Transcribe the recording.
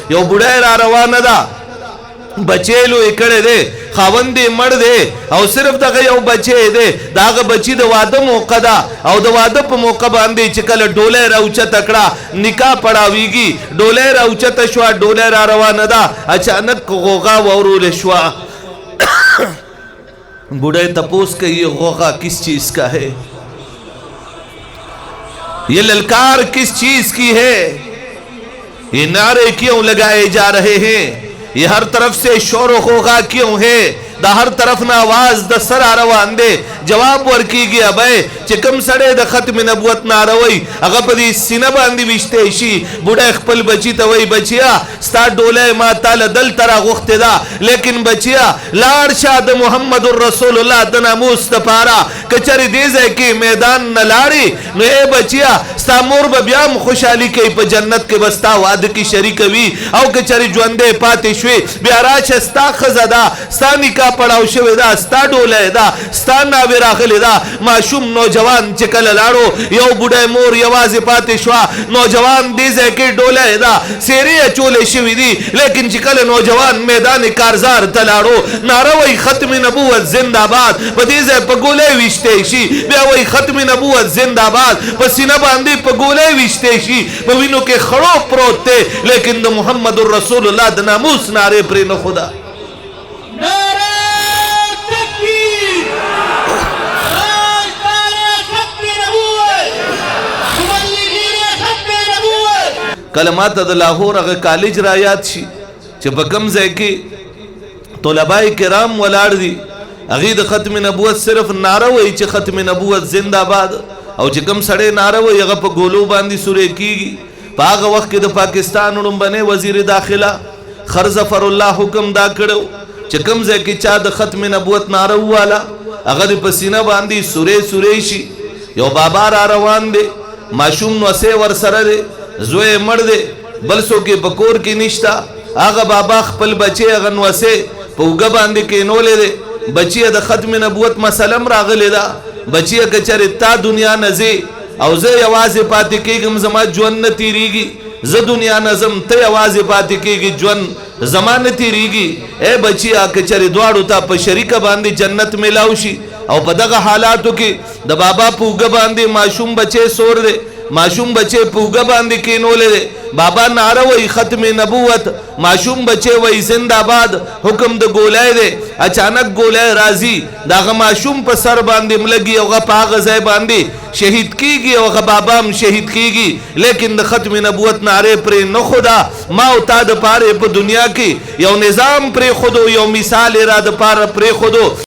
یو بډای را روانه ده بچیلو کړه دے خاوند مړ دے او صرف دغه یو بچی دے داغه بچی د واده موقع ده او د واده په موقع باندې چې کله ډوله راوچه تکړه نکاح پڑاویږي ډوله راوچه شو ډوله را روانه ده اچانک غوغا ورول شو بوڑھے تپوس کہ یہ غوغا کس چیز کا ہے یہ للکار کس چیز کی ہے یہ نعرے کیوں لگائے جا رہے ہیں یہ ہر طرف سے شور و غوغا کیوں ہے دا ہر طرف نہ آواز دا سر روان دے جواب ورکی گیا بے چکم سڑے دا ختم نبوت ناروئی اگا پدی سینہ باندی وشتے شی بوڑا اخپل بچی توئی بچیا ستا ڈولے ما تال دل ترا غخت دا لیکن بچیا لار شاد محمد الرسول اللہ دنا مستپارا کچری دیزے کی میدان نلاری نو اے بچیا ستا مور بیام خوشحالی کی پا جنت کے بستا وعد کی شریکوی او کچری جوندے پاتی شوی بیاراش ستا خزدا ستا نکا پڑاو شوی دا ستا ڈولے دا ستا ناوی راغلی دا معشوم نوجوان چکل لارو یو بڑے مور یوازی پاتی شوا نوجوان دیزے کی ڈولے دا سیری چولے شوی دی لیکن چکل نوجوان میدان کارزار تلارو ناروی ختم نبوت زندہ باد پدیزے پگولے وشتے شی بیاوی ختم نبوت زندہ باد پسینہ باندی پگولے وشتے شی پوینو کے خڑو پروتے لیکن دا محمد الرسول اللہ دا ناموس نارے پرین خدا کلمات د لاہور اگه کالج را یاد شي چې په کم ځای کې طلباء کرام ولاړ دي هغه د ختم نبوت صرف نعره وایي چې ختم نبوت زنده باد او چې کم سړی نعره وایي هغه په ګولو باندې سورې کیږي په هغه وخت کې د پاکستان لومبنی وزیر داخله خرظفر الله حکم دا کړو چې کم ځای کې چا د ختم نبوت نعره والا هغه په سینه باندې سورې شي یو بابا را روان دی معشوم نو سه ور سره دی زوی مړ دی بل څوک بکور کې نشتا هغه بابا خپل بچی هغه نوسه په وګ باندې کینولې دی بچی د ختم نبوت مسلم راغلی دا بچی کچره تا دنیا نزي او زه یوازې پاتې کېږم زما ژوند نه تیریږي زه دنیا نظم ته یوازې پاتې کېږي ژوند زما نه تیریږي اے بچیا کچره دواړو ته په شریکه باندې جنت ملاو شي او په دغه حالاتو کې د بابا په وګ باندې معشوم بچی سور دی معشوم بچے پوگا باندی کینولے دے بابا نعرہ وی ختم نبوت معشوم بچے وی زندہ باد حکم دا گولائے دے اچانک گولائے رازی داغا معشوم پا سر باندی ملگی اوغا پاغ زی باندی شہید کی گی اوغا بابام شہید کی گی لیکن دا ختم نبوت نعرے پر نخدا ما اتا دا پارے پا دنیا کی یو نظام پر خودو یو مثال را دا پار پر خودو